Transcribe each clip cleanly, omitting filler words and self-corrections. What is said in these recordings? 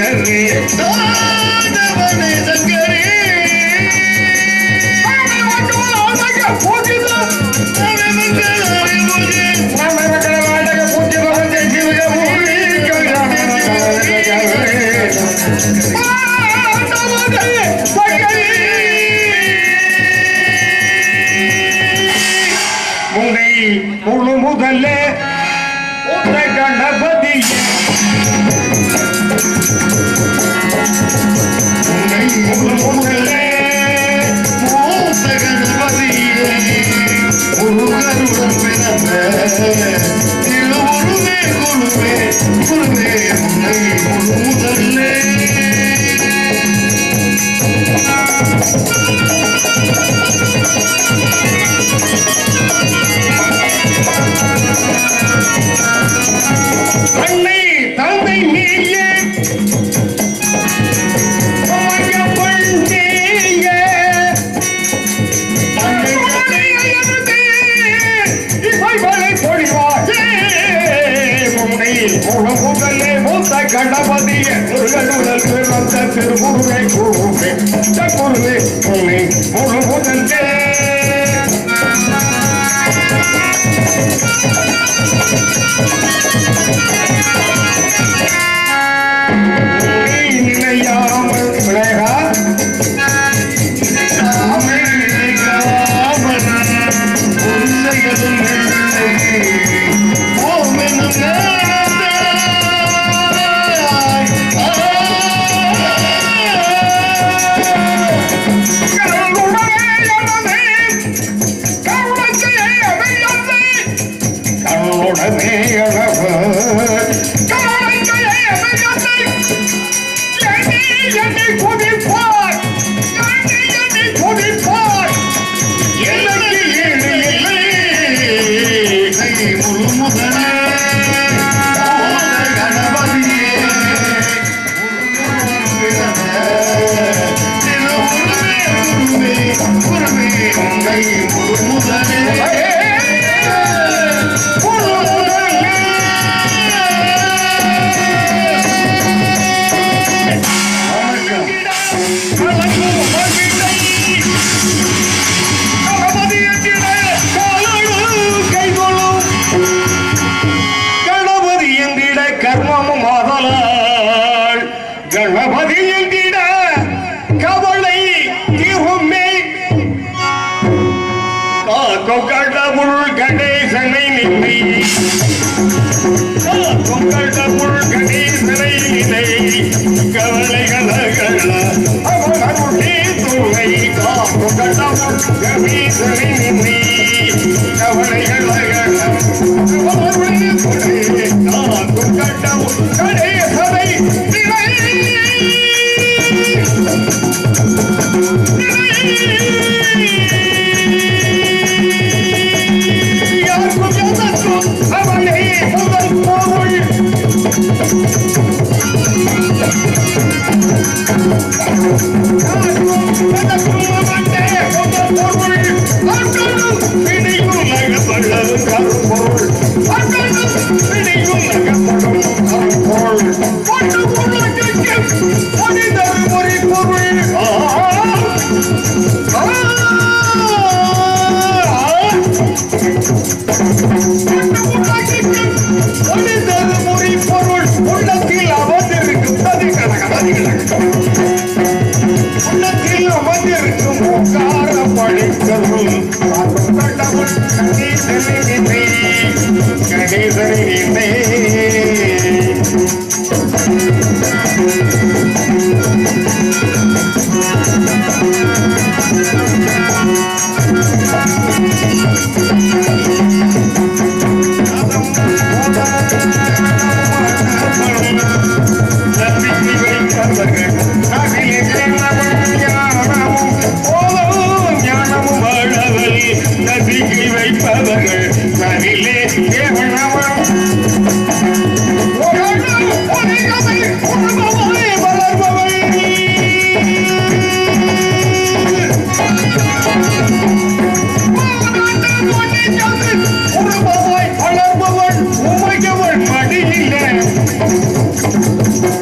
சங்கரே தாண்டவனே சங்கரே முழு முதல்ல கணபதி முழு முதல்ல மூத்த கணபதியே முருகருடன் பிறந்த திருவுருவே குருவே குருவே முனை முழு முதல்லே அன்னை தந்தை நீயே முதலே மூத்த கணபதிய முருகனுடன் பிறந்த திருமுருகை குருவே குருவே முனை முழு முதலே நினையாமல் விளையா கடவுள் கணேசனை நினை கடவுள் கணேசனை நினை கவலைகள அவன் அருளே துணை கடவுள் கணேசனை நினை கவலைகள அவன் அருளே துணை கடவுள் கணேசனை நினை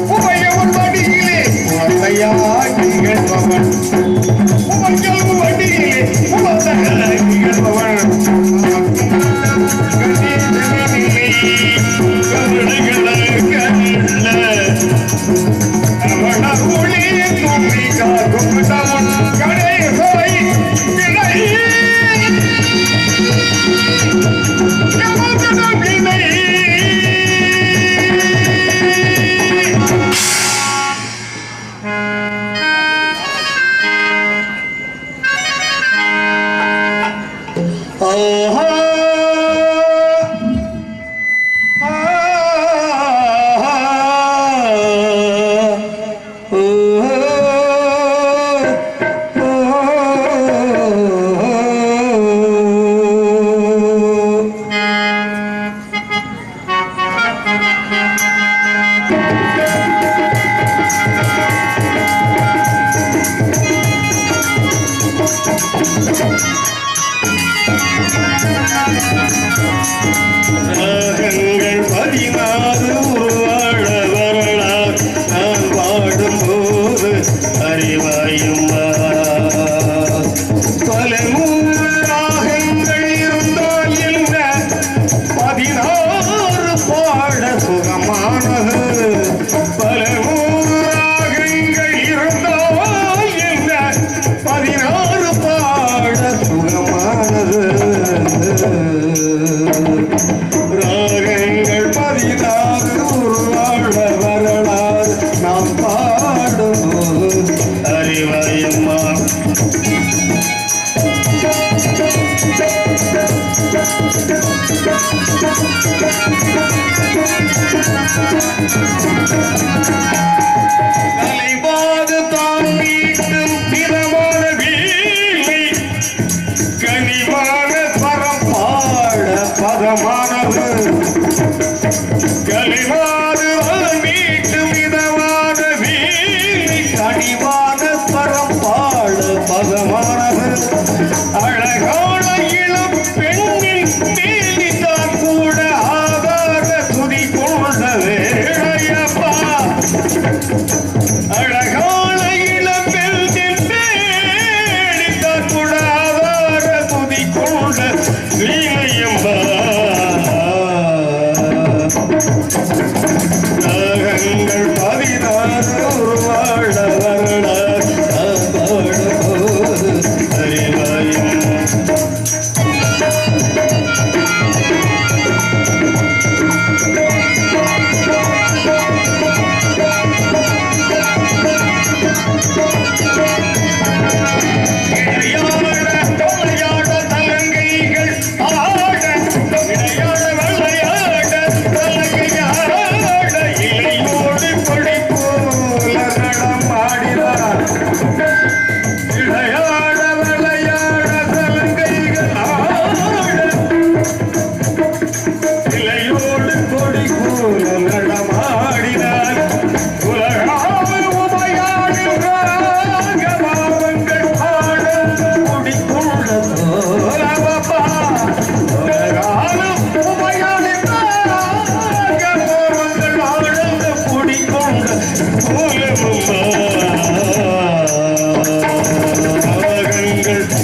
உமையவன் மடியிலே ராகங்கள் 16 உருவாழ வரலாறு நான் பாடும்போது அறிவாயுமா பல ராகங்கள் இருந்தால் என்ன 16 பாட சுகமானது பல ராகங்கள் இருந்தால் என்ன 16 பாட சுகமானது ராகங்கள் 16 உருவாழ வரலாறு நாம் பாடும்போது அறிவாயம்மா கலைவாது தான் மீட்டும் பிறமான வீணை கனிவான பரம் பாட பதமானது கலைவாது தான் மீட்டும் இதமான வீணை கனிவான பரம் பாட பதமானது அழகான இளம் பெண்ணின் மேலிதான் கூட ஆதார துதி கொண்ட வேளையப்பா அழகான இளம் பெண்ணின் மேலிதான் கூட ஆதார துதி கொண்ட வீணையம்பா ராகங்கள் 16 உருவாழ வரலாறு பாடும்போது அறிவாயம்மா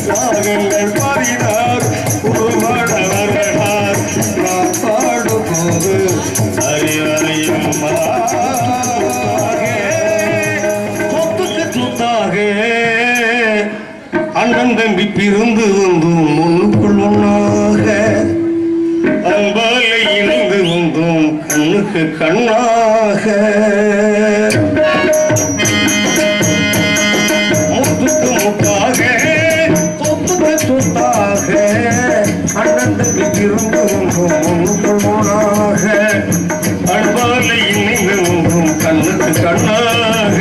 ராகங்கள் 16 உருவாழ வரலாறு நாம் பாடும்போது அறிவாயம்மா சொத்துக்கு சொத்தாக அண்ணன் தம்பி பிறந்து வந்தோம் ஒன்றுக்குள் ஒன்றாக அன்பாலை இணைந்து வந்தோம் கண்ணுக்கு கண்ணாக முத்துக்கு முத்தாக சொத்துக்கு சொத்தாக அண்ணன் தம்பி பிறந்து வந்தோம் ஒன்றுக்குள் ஒன்றாக அன்பாலை இணைந்து வந்தோம் கண்ணுக்கு கண்ணாக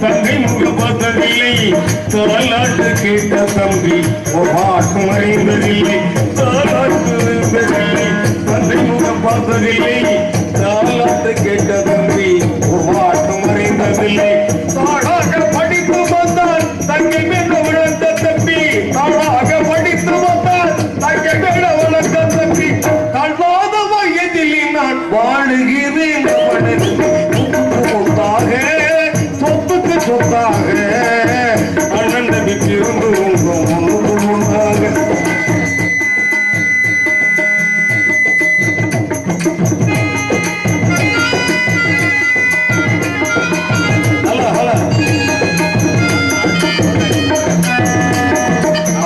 தங்கை முக பார்த்ததில்லை தாலாட்டு கேட்ட தம்பி பாட்டு மறைந்ததில்லை தாலாட்டு இருந்ததில்லை தங்கை முகம் பார்த்ததில்லை தாலாட்டு கேட்ட தம்பி பாட்டு மறைந்ததில்லை தாளாக படித்து வந்தால் தங்கை மேல வளர்ந்த தம்பி தாளாக படித்து வந்தால் தங்கை மேல வளர்ந்த தம்பி தள்ளாத வயதில் நான் வாழுகிறேன் சொத்தாக அண்ணன் தம்பி பிறந்து ஒன்றாக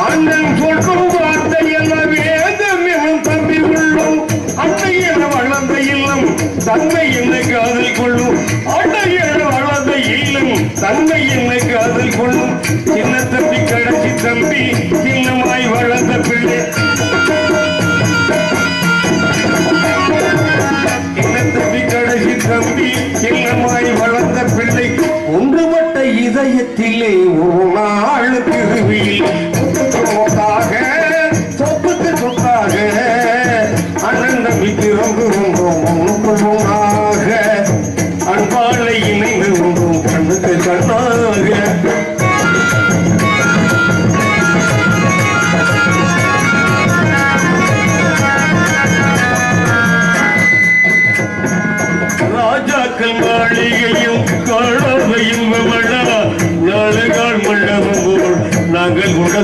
அண்ணன் சொல்லும் வார்த்தை எல்லாம் வேதம் எனும் தம்பி உள்ளும் அன்னை என வளர்ந்த இல்லம் தன்மை என்னை காதல் கொள்ளும் அன்னை என வளர்ந்த இல்லம் தன்மை என்னை காதல் கொள்ளும் சின்ன தம்பி கடைசி தம்பி சின்னமாய் வளர்ந்த பிள்ளை சின்ன தம்பி கடைசி தம்பி சின்னமாய் வளர்ந்த பிள்ளை ஒன்றுபட்ட இதயத்திலே ஒரு நாள் திருவியில் சொத்துக்கு சொத்தாக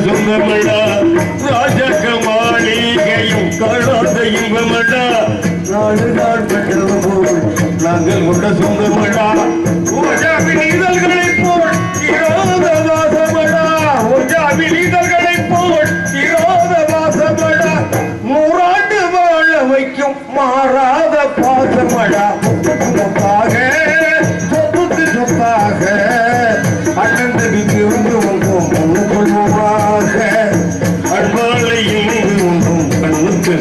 சொந்தமடா ராஜக மாளிகையும் காணாத இன்பமடா நாடு நாள் கண்டது போல் நாங்கள் கொண்ட சொந்தமடா ஓஜாவின் இதழ்களைப் போல் இராத வாசமடா ஓஜாவின் இதழ்களைப் போல் இராத வாசமடா நூறாண்டு வாழ வைக்கும் மாறாத பாசமடா சொத்தாக சொத்தாக அண்ணன் தடிக்கு வந்து வந்தோம் பொண்ணு கொள்வோமாக அன்பாலை இணைந்து வந்தோம் கண்ணுக்கு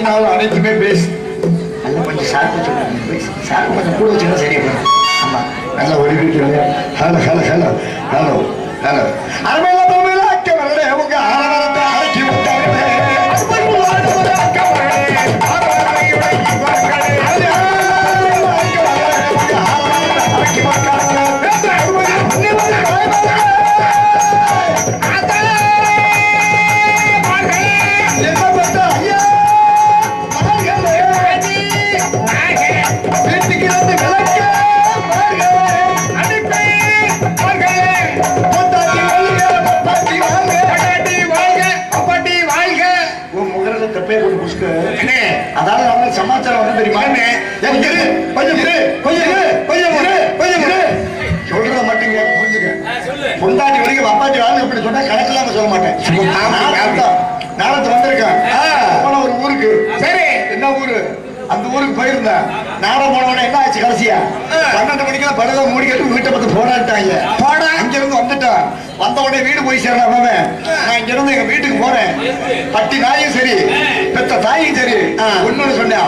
கண்ணாக அனைத்துமே பேசு நல்ல கொஞ்சம் சார்பு சொல்லுங்க சார்பு கொஞ்சம் கூட வச்சுன்னா சரியா போயிடும் ஆமா நல்லா ஒழுங்கிட்டு hello hello hello hello hello அருமையில பொறுமையில அக்க வரல உங்க ஆரவாரத்தை அடக்கி விட்டாங்களே அதாவது நம்ம சமாச்சாரம் வந்து தெரியுமா சொல்றத மட்டும் புரிஞ்சுக்க பொண்டாட்டி வரைக்கும் அப்பாட்டி வாழ்க்கை அப்படி சொன்னா கணக்கில்லாம சொல்ல மாட்டேன் நாளத்து வந்திருக்கேன் போன ஒரு ஊருக்கு சரி என்ன ஊரு அந்த ஊருக்கு போயிருந்தேன் நாடம் போனவன என்ன ஆச்சு கடைசியா 12 மணிக்கு படகை மூடி கட்டு வீட்டை பத்தி போராட்டாங்க அங்க இருந்து வந்துட்டான் வந்த உடனே வீடு போய் சேரலாம் நான் இங்க இருந்து எங்க வீட்டுக்கு போறேன் பட்டி நாயும் சரி பெத்த தாயும் சரி ஒண்ணு சொன்னேன்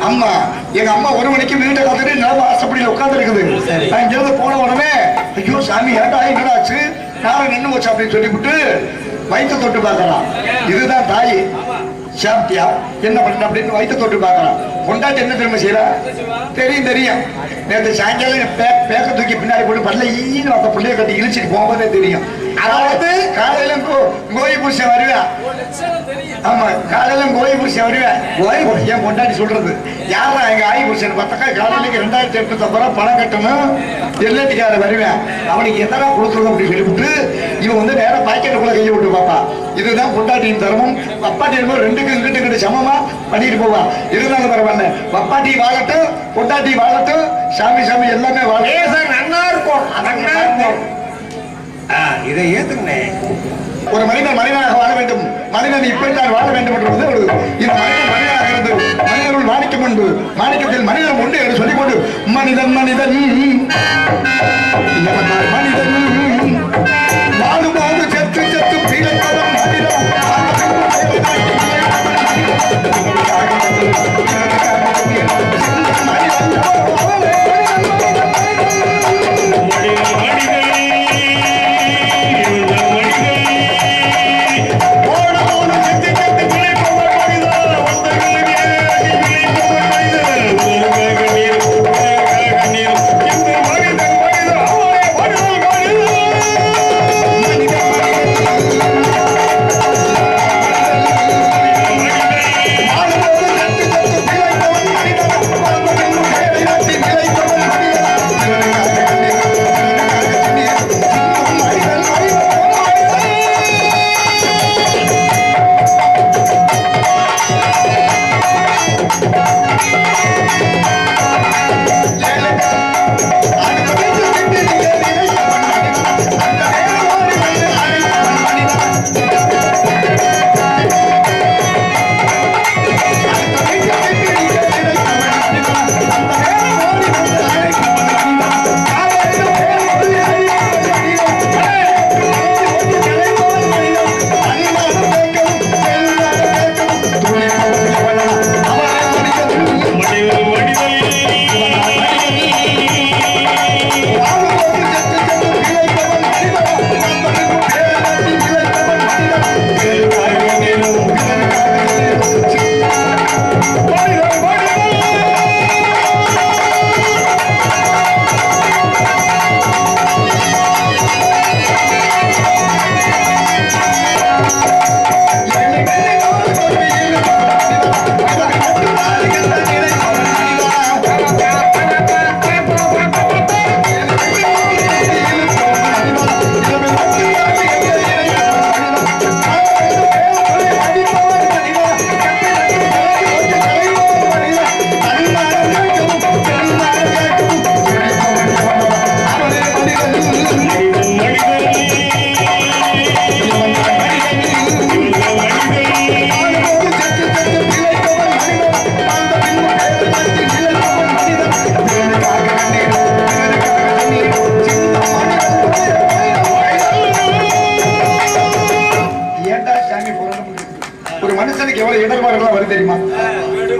அம்மா எங்க அம்மா 1 மணிக்கு வீட்டை பார்த்துட்டு நிலம ஆசைப்படியில உட்கார்ந்து இருக்குது நான் இங்க இருந்து போன உடனே ஐயோ சாமி ஏட்டா என்னடாச்சு நாரம் நின்று போச்சு அப்படின்னு சொல்லிவிட்டு வயிற்று தொட்டு பார்க்கலாம் இதுதான் தாய் சாப்பிட்டியா என்ன பண்ண அப்படின்னு வயிற்று தொட்டு பார்க்கலாம் கொண்டாட்டி என்ன திரும்ப செய்யறா தெரியும் நேற்று சாயங்காலம் பேக்க தூக்கி பின்னாடி போட்டு பல்ல ஈன்னு அந்த பிள்ளைய கட்டி இழிச்சிட்டு போகும்போதே தெரியும் அதாவது காலையில கோயி புருஷன் வருவேன் ஆமா காலையில கோயி புருஷன் வருவேன் என் கொண்டாடி சொல்றது யாரா எங்க ஆயி புருஷன் பார்த்தாக்கா காலையில 2850 ரூபா பணம் கட்டணும் எல்லைக்கார வருவேன் அவனுக்கு எதனா கொடுத்துருவோம் அப்படின்னு சொல்லிவிட்டு இவன் வந்து நேரம் பாக்கெட்டுக்குள்ள கையை விட்டு பாப்பா இதுதான் கொண்டாட்டியின் தர்மம் அப்பாட்டி ரெண்டுக்கும் இங்கிட்டு சமமா பண்ணிட்டு போவா இருந்தாலும் பரவாயில்ல அப்பாட்டி வாழட்டும் கொண்டாட்டி வாழட்டும் சாமி சாமி எல்லாமே வாழட்டும் நல்லா இருக்கும் இதை ஏத்துக்கணே ஒரு மனிதன் மனிதனாக வாழ வேண்டும் மனிதன் இப்படித்தான் வாழ வேண்டும் என்று இந்த மனிதன் மனிதனாக இருந்து மனிதனுள் மாணிக்கம் உண்டு மாணிக்கத்தில் மனிதன் உண்டு என்று சொல்லிக்கொண்டு மனிதன் மனிதன் மனிதன் வாழும்போது செத்து செத்து பீழப்படும் மனிதன் மனிதன்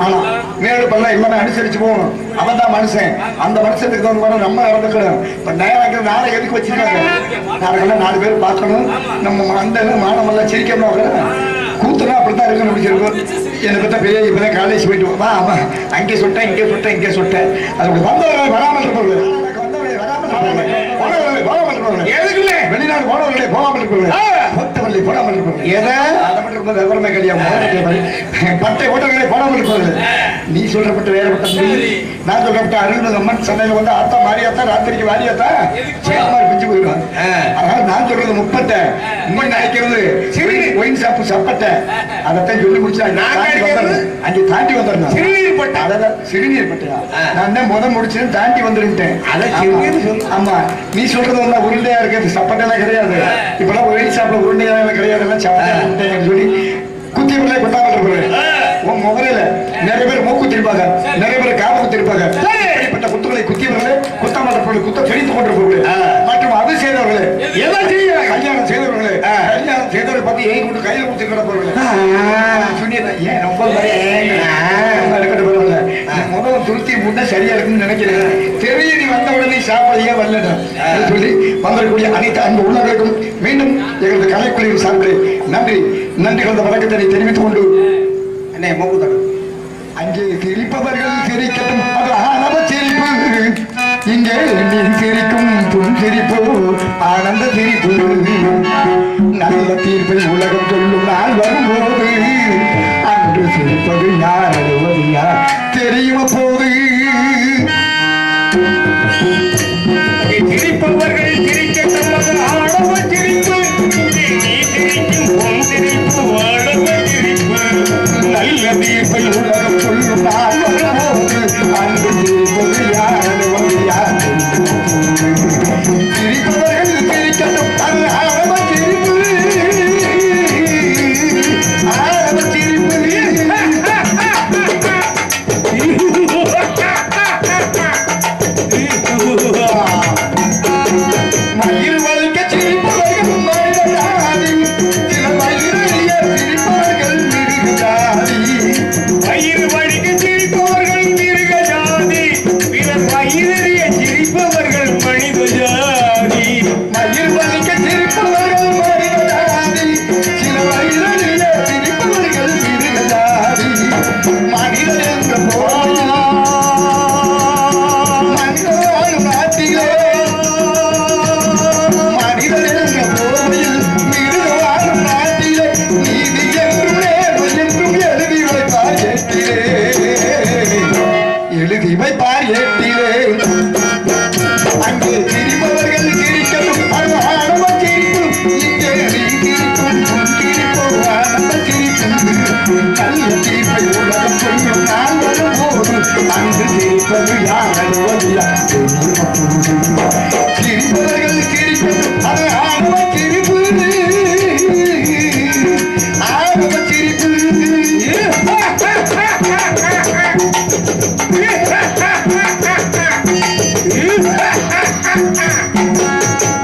ஆனா மேடு பள்ளம் எல்லாமே அனுசரிச்சு போகணும். அவன் தான் மனுஷன். அந்த மனுஷனுக்கு தகுந்த மாதிரி நம்ம நடந்துக்கணும். இப்ப நேரம் நாளை எதுக்கு வச்சிருக்காங்க? நாளைக்கெல்லாம் 4 பேர் பார்க்கணும். நம்ம அந்த மானமெல்லாம் சிரிக்கணும். கூத்துனா அப்படித்தான் இருக்கணும். பிடிச்சிருக்கும். எனக்கு தான் பெரிய இப்பதான் காலேஜ் போயிட்டு வா. ஆமா அங்கே சொட்டேன் இங்கே சொட்டேன் இங்கே சொட்டேன். அது வந்தவர்கள் வராமல் இருப்பவர்கள் வெளிநாடு போனவர்களே போகாமல் இருப்பவர்கள் போடாமல் இருப்பவர்கள் எதை அதை மட்டும் விவரமே கிடையாது. பட்டை ஓட்டங்களே போடாமல் இருப்பவர்கள். நீ சொல்றப்பட்ட வேறப்பட்ட நான் சொல்றப்பட்ட அருள் அம்மன் சந்தையில வந்து ஆத்தா மாரியாத்தா ராத்திரிக்கு வாரியாத்தா சேகமாரி பிஞ்சு போயிடுவாங்க. அதனால நான் சொல்றது முப்பட்டை உண்மை நினைக்கிறது சரி ஒயின் சாப்பு சப்பட்டை அதைத்தான் சொல்லி முடிச்சாங்க. அங்கே தாண்டி வந்துடணும். சிறுநீர் பட்டை அதான் சிறுநீர் பட்டையா நான் தான் முதல் முடிச்சு தாண்டி வந்துருட்டேன். ஆமா நீ சொல்றது வந்து உருண்டையா இருக்கு. சப்பட்டெல்லாம் கிடையாது. இப்பெல்லாம் ஒயின் சாப்பிட உருண்டையெல்லாம் கிடையாது. எல்லாம் சப்பட்டை சொல்லி குத்தி பிள்ளை கொட்டாமல் இருப்பாங்க. உன் முகரையில நிறைய பேர் மூக்கு திருப்பாங்க, நிறைய பேர் காப்பு குத்திருப்பாங்க. இப்படிப்பட்ட குத்துக்களை குத்தியவர்களே குத்தாமல் குத்த தெரிந்து கொண்டிருப்பவர்களே மற்றும் அது செய்தவர்களே கல்யாணம் செய்தவர்களே கல்யாணம் செய்தவரை பார்த்து ஏன் கொண்டு கையில குத்தி கிடப்பவர்களே ஏன் ரொம்ப முதல்ல துருத்தி முன்ன சரியா இருக்குன்னு நினைக்கிறேன். தெரிய நீ வந்த உடனே சாப்பிடையே வரல சொல்லி வந்திருக்கக்கூடிய அனைத்து அன்பு உள்ளவர்களுக்கும் மீண்டும் எங்களது கலைக்குழுவின் சார்பில் நன்றி நன்றி கலந்த வணக்கத்தை தெரிவித்துக் கொண்டு என்ன மூக்கு அங்கே சிரிப்பவர்கள் சிரிக்கட்டும். அது ஆனந்த சிரிப்பு. இங்கே நீ சிரிக்கும் புன் சிரிப்பு ஆனந்த சிரிப்பு. நல்ல தீர்ப்பை உலகம் சொல்லும் நாள் வரும்போது அன்று சிரிப்பது யார் அழுவது யார் தெரியும போது. சிரிப்பவர்கள் சிரிக்கட்டும். அது ஆடவ சிரிப்பு. நீ சிரிக்கும் பொன் சிரிப்பு ஆடவ சிரிப்பு. நல்ல தீர்ப்பை உலகம் சொல்லும் நாள் வரும்போது அன்று சிரிப்பது யார் அழுவது யார் சிரிப்பவர்கள் சிரிக்கட்டும். அது ஆடவ சிரிப்பு ஆடவ சிரிப்பு. மயில் வலிக்க சிரிப்பவர்கள் மனித ஜாதி. சில மயிலிய சிரிப்பவர்கள் மிருக ஜாதி. வயிறு வலிக்க சிரிப்பவர்கள் மிருக ஜாதி. பிறர் வயிறறிய சிரிப்பவர்கள் மனித ஜாதி. மயில் வலிக்க சிரிப்பவர்கள் மனித ஜாதி. சில மயிலிய சிரிப்பவர்கள் மிருக ஜாதி. மனிதர் என்ற போதில் மனிதர் வாழும் நாட்டிலே மனிதர் என்ற போதில் மிருக வாழும் நாட்டிலே நீதி என்றும் நேர்மை என்றும் எழுதி வைப்பார் ஏட்டிலே எழுதி வைப்பார் ஏட்டிலே. அங்கே சிரிப்பவர்கள் சிரிக்கட்டும். அது ஆனந்த சிரிப்பு. இங்கே நீ சிரிக்கும் உன் சிரிப்பு ஆனந்த சிரிப்பு. நல்ல தீர்ப்பை உலகம் சொல்லும் நாள் வரும்போது அன்று சிரிப்பது யார் அழுவது யார் சிரிப்பவர்கள் சிரிக்கட்டும். அது ஆனந்த சிரிப்பு ஆனந்த சிரிப்பு.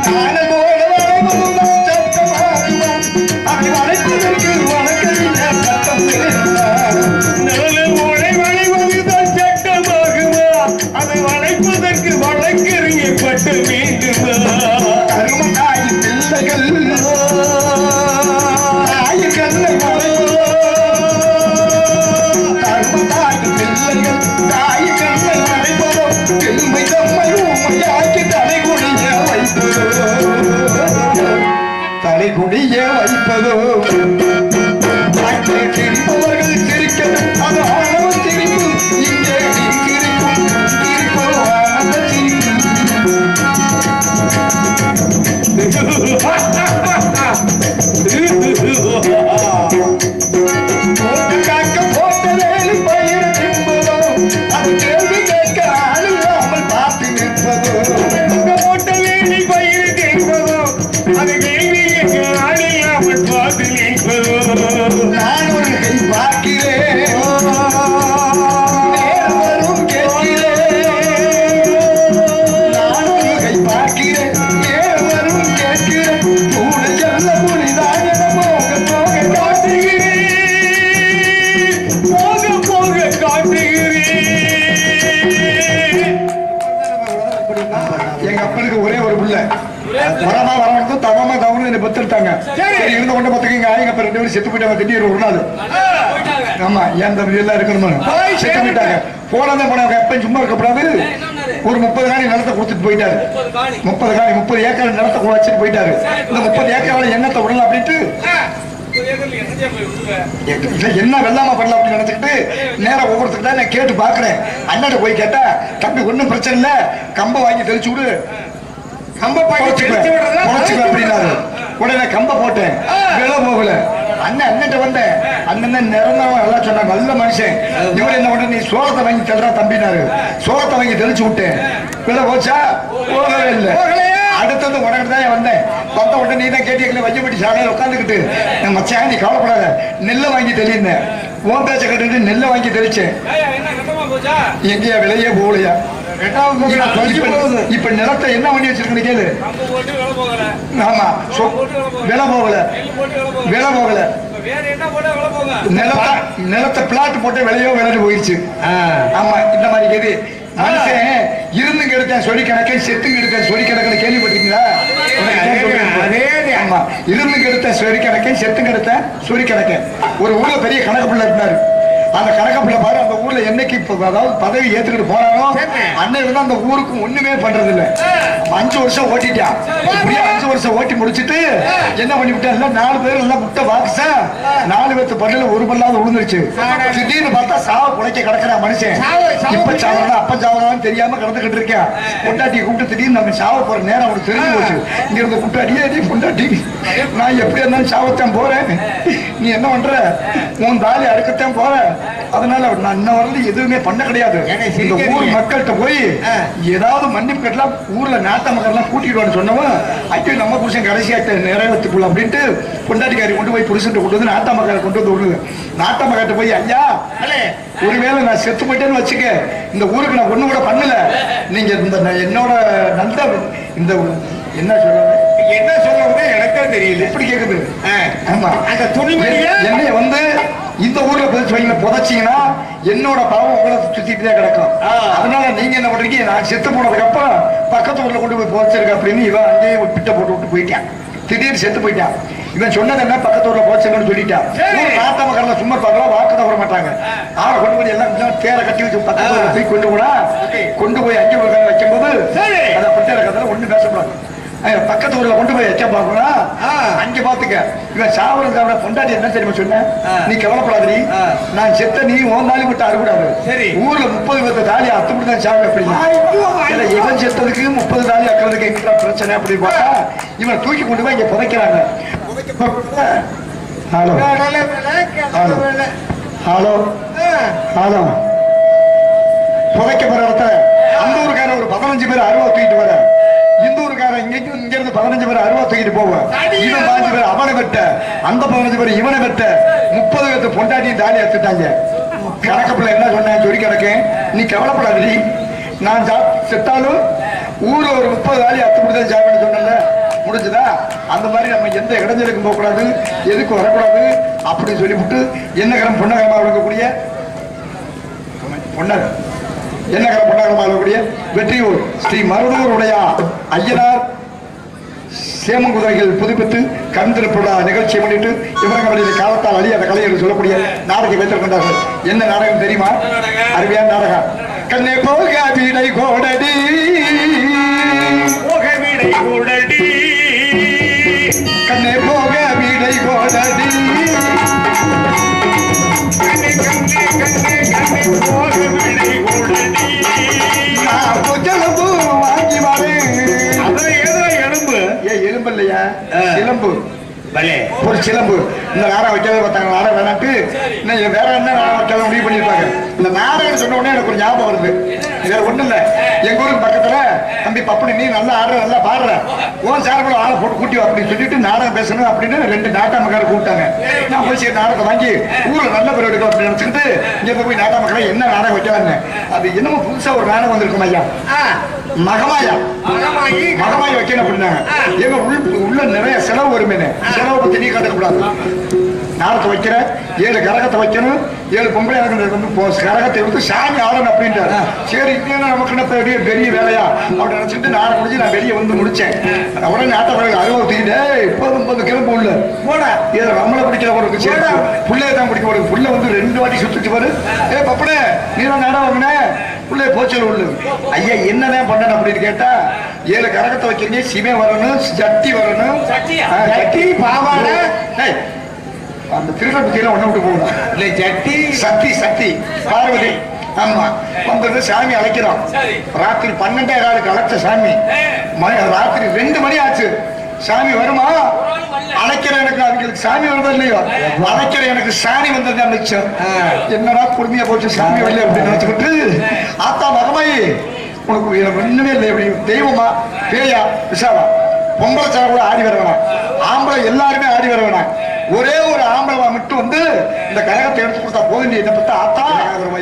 நாளை போல வரவதும் சத்தமாகுவான். அதை வளைப்பதற்கு வழக்கறிஞர் சத்தம் வேண்டாம். நல்ல மொழி வளைவதுதான் சட்டமாகுமா? அதை வளைப்பதற்கு வழக்கறிஞர் பட்ட வேண்டுமா? விட்டாங்க. சரி இருந்த கொண்டு பார்த்துக்கீங்க ஆயிங்க இப்ப 2 பேரும் செத்து போயிட்டாங்க திடீர்னு ஒரு நாள். ஆமா ஏன் தம்பி எல்லாம் இருக்கணும் செத்து போயிட்டாங்க. போனதான் போனவங்க எப்ப சும்மா இருக்கக்கூடாது. ஒரு 30 காணி நிலத்தை கொடுத்துட்டு போயிட்டாரு. 30 காணி 30 ஏக்கர் நிலத்தை கூட வச்சுட்டு போயிட்டாரு. இந்த 30 ஏக்கரால எண்ணத்தை விடலாம் அப்படின்ட்டு என்ன வெள்ளாம பண்ணலாம் அப்படின்னு நினைச்சுக்கிட்டு நேரம் ஒவ்வொருத்தருக்கா நான் கேட்டு பாக்குறேன். அண்ணாட்ட போய் கேட்டா தம்பி ஒண்ணும் பிரச்சனை இல்ல கம்ப வாங்கி தெளிச்சு விடு கம்ப அப்படின்னாரு. உடனே கம்ப போட்டேன் விலை போகல. அண்ணன்ட்ட வந்தேன் அண்ணன் நிறந்தவன் நல்லா சொன்னாங்க நல்ல மனுஷன். இவர் என்ன பண்ண நீ சோளத்தை வாங்கி தள்ளுறா தம்பினாரு. சோளத்தை வாங்கி தெளிச்சு விட்டேன் விலை போச்சா போகவே இல்லை. அடுத்தது உடனே தான் வந்தேன். வந்த உடனே நீ தான் கேட்டீங்களே வையப்பட்டி சாலையில உட்காந்துக்கிட்டு மச்சான் நீ கவலைப்படாத நெல்லை வாங்கி தெளிந்தேன். ஓன் பேச்ச கட்டு நெல்லை வாங்கி தெளிச்சேன். எங்கேயா விலையே போகலையா? இப்ப நிலத்தை என்ன பண்ணி வச்சிருக்கேன்னு கேளு. ஆமா விலை போகல விலை போகல. நிலத்தை பிளாட் போட்டு விலையோ விளையாட்டு போயிடுச்சு. ஆமா இந்த மாதிரி கேது மனுஷன் இருந்துங்க எடுத்தேன் சொடி கணக்கை செத்துங்க எடுத்தேன் சொடி கணக்கு கேள்விப்பட்டீங்களா? ஆமா இருந்துங்க எடுத்தேன் சொடி கணக்கை செத்துங்க எடுத்தேன் சொடி கணக்கு. ஒரு ஊர்ல பெரிய கணக்கு பிள்ளை இருந்தாரு. அந்த கணக்கு பிள்ளை பாரு அந்த ஊர்ல என்னைக்கு அதாவது பதவி ஏத்துக்கிட்டு போனாலும் அன்னைக்கு வந்து அந்த ஊருக்கு ஒண்ணுமே பண்றது இல்ல. 5 வருஷம் ஓட்டிட்டான். 5 வருஷம் ஓட்டி முடிச்சுட்டு என்ன பண்ணி விட்டா 4 பேர் எல்லாம் முட்டை வாக்குசா 4 பேர்த்து பல்லுல ஒரு பல்லாவது விழுந்துருச்சு. திடீர்னு பார்த்தா சாவ குலைக்க கிடக்குற மனுஷன். இப்ப சாவறா அப்ப சாவறான்னு தெரியாம கிடந்துகிட்டு இருக்கேன். பொண்டாட்டியை கூப்பிட்டு திடீர்னு நம்ம சாவ போற நேரம் அவனுக்கு தெரிஞ்சு போச்சு. இங்க இருந்து கூப்பிட்டாடியே பொண்டாட்டி நான் எப்படி இருந்தாலும் சாவத்தான் போறேன். நீ என்ன பண்ற உன் தாலி அறுக்கத்தான் போற. அதனால நான் இன்ன வரல எதுவுமே பண்ண கிடையாது. இந்த ஊர் மக்கள்கிட்ட போய் ஏதாவது மன்னிப்பு கட்டலாம் ஊர்ல நாட்ட மக்கள் எல்லாம் கூட்டிடுவான்னு சொன்னவன் ஐயோ நம்ம புருஷன் கடைசியா நிறைவேற்றுக்குள்ள அப்படின்ட்டு பொண்டாட்டிக்காரி கொண்டு போய் புருஷன் கொண்டு வந்து நாட்ட மக்களை கொண்டு வந்து விடுது. நாட்ட மக்கள்கிட்ட போய் ஐயா ஒருவேளை நான் செத்து போயிட்டேன்னு வச்சுக்க இந்த ஊருக்கு நான் ஒண்ணு கூட பண்ணல. நீங்க இந்த என்னோட நல்ல இந்த என்ன சொல்றது எனக்கே தெரியல எப்படி கேக்குது. ஆமா அந்த துணிமணியை என்னைய வந்து இந்த ஊர்ல புதைச்சீங்கன்னா என்னோட பாவம் உங்களை சுத்திட்டு தான் கிடக்கும். அதனால நீங்க என்ன பண்றீங்க நான் செத்து போனதுக்கு அப்புறம் பக்கத்து ஊர்ல கொண்டு போய் புதைச்சிருக்க அப்படின்னு இவன் அங்கேயே பிட்ட போட்டு விட்டு போயிட்டான். திடீர்னு செத்து போயிட்டான். இவன் சொன்னது என்ன பக்கத்து ஊர்ல புதைச்சிருக்கன்னு சொல்லிட்டான். நாட்ட மக்கள் சும்மா பார்க்கலாம் வாக்குதான் வர மாட்டாங்க. ஆளை கொண்டு போய் எல்லாம் தேரை கட்டி வச்சு பக்கத்து ஊர்ல போய் கொண்டு போய் அங்கே ஒரு வைக்கும் போது அதை பட்டேற கதை ஒண்ணு பேசக்கூடாது. பக்கத்து ஊர்ல கொண்டு போய் வைக்க பாக்கணும். அங்க பாத்துக்க இவன் சாவரத பொண்டாட்டி என்ன தெரியுமா சொன்ன நீ கவலைப்படாதீ நான் செத்த நீ ஓந்தாலி விட்டு அறுக்கூடாது. ஊர்ல 30 பேர்த்த தாலி அத்துப்படி தான் சாவு. எப்படி இவன் செத்ததுக்கு 30 தாலி அக்கிறதுக்கு எங்க பிரச்சனை அப்படி பார்த்தா இவன் தூக்கி கொண்டு போய் இங்க புதைக்கிறாங்க. ஹலோ ஹலோ ஹலோ புதைக்க போற இடத்துல அந்த ஊருக்கார ஒரு 15 பேர் அருவா தூக்கிட்டு வர. இந்த ஊருக்காரன் இங்க இருந்து 15 பேர் அருவா தூக்கிட்டு போவேன். இவன் 15 பேர் அவனை வெட்ட அந்த 15 பேர் இவனை வெட்ட 30 பேர்த்து பொண்டாட்டியும் தாலி எடுத்துட்டாங்க. கணக்கப்புல என்ன சொன்னேன் சொல்லி கிடக்கேன் நீ கவலைப்படாதீ நான் செத்தாலும் ஊர்ல ஒரு 30 தாலி அத்துப்படிதான் சாப்பிட்டு சொன்னல முடிஞ்சுதா. அந்த மாதிரி நம்ம எந்த இடைஞ்சலுக்கும் போகக்கூடாது எதுக்கு வரக்கூடாது அப்படின்னு சொல்லிவிட்டு என்னகரம் பொன்னகரமாக இருக்கக்கூடிய பொன்னர் என்னகரம் பொன்னகரமாக இருக்கக்கூடிய வெற்றியூர் ஸ்ரீ மருதூருடைய ஐயனார் சேமங்குதிரைகள் புதுப்பித்து கண்திருப்பா நிகழ்ச்சியை பண்ணிட்டு இவரங்க காலத்தால் அழி அந்த கலை என்று சொல்லக்கூடிய நாடகம் வைத்திருக்கின்றார்கள். என்ன நாடகம் தெரியுமா? அருமையான நாடகம். கண்ணே போக வீடை கோடடி போக வீடை கோடடி கண்ணே போக வீடை கோடடி கண்ணே கண்ணே கண்ணே கண்ணே போக வீடை கோடடி நான் புஜலம்பு வாங்கி வரேன். அதான் ஏதோ எலும்பு எலும்பு இல்லையா சிலம்பு ஒரு சிலம்பு. இந்த நாடகம் வைக்கவே பார்த்தாங்க. நாடகம் வேணாட்டு வேற என்ன நாடகம் வைக்காத முடிவு பண்ணிருப்பாங்க. இந்த நாடகம் சொன்ன உடனே எனக்கு ஒரு ஞாபகம் வருது. வேற ஒண்ணும் இல்ல எங்க ஊருக்கு பக்கத்துல தம்பி பப்பனி நீ நல்லா ஆடுற நல்லா பாடுற ஓன் சார்பில் ஆளை போட்டு கூட்டி அப்படின்னு சொல்லிட்டு நாடகம் பேசணும் அப்படின்னு 2 நாட்டா மக்கள் கூப்பிட்டாங்க. நான் போய் சரி நாடகம் வாங்கி ஊர்ல நல்ல பேர் எடுக்கும் அப்படின்னு நினைச்சுக்கிட்டு இங்க போய் நாட்டா மக்களை என்ன நாடகம் வைக்கலான்னு அது என்னமோ புதுசா ஒரு நாடகம் வந்திருக்கும் ஐயா மகமாயா வைக்கணும் அப்படின்னாங்க. எங்க உள்ள நிறைய செலவு வருமே செலவு பத்தி நீ கண்டுக்கூடாது நாரத்தை வைக்கிற 7 கரகத்தை வைக்கணும் 7 பொம்பளை வந்து கரகத்தை எடுத்து சாமி ஆடணும் அப்படின்றாரு. சரி இது நமக்கு என்ன பெரிய வேலையா அப்படின்னு நினைச்சிட்டு நாரை முடிச்சு நான் வெளியே வந்து முடிச்சேன். உடனே ஆட்டப்படையில் அனுபவத்துக்கிட்டே 30 கிளம்பு உள்ள போடா இதை நம்மளை பிடிக்கிற ஒரு சரி புள்ளைய தான் பிடிக்க போடுது. புள்ள வந்து 2 வாட்டி சுத்துச்சு பாரு. பப்பனே நீ தான் நேரம் வாங்கின புள்ளைய போச்சல் உள்ள. ஐயா என்னதான் பண்ணணும் அப்படின்னு கேட்டா 7 கரகத்தை வைக்கிறீங்க. சிமே வரணும், சட்டி வரணும், சட்டி பாவாடை அந்த திருநெல்வேலியில ஒண்ணு விட்டு போகணும் இல்லை சட்டி சக்தி சக்தி பார்வதி. ஆமா வந்தது சாமி அழைக்கிறோம். ராத்திரி 12:15 அழைச்ச சாமி ராத்திரி 2 மணி ஆச்சு. சாமி வருமா அழைக்கிற எனக்கு அதுக்கு சாமி வந்தது இல்லையோ அழைக்கிற எனக்கு சாணி வந்தது அழைச்சோம். என்னடா பொறுமையா போச்சு சாமி வரல அப்படின்னு நினைச்சுக்கிட்டு ஆத்தா மகமாயி உனக்கு ஒண்ணுமே இல்லை எப்படி தெய்வமா பேயா விசாவா பொம்பளை சார கூட ஆடி வர வேணாம். ஆம்பளை எல்லாருமே ஆடி வர வேணாம். ஒரே ஒரு ஆம்பளை மட்டும் வந்து இந்த கரகத்தை எடுத்து கொடுத்தா போதும். என்ன பத்தா ஆத்தா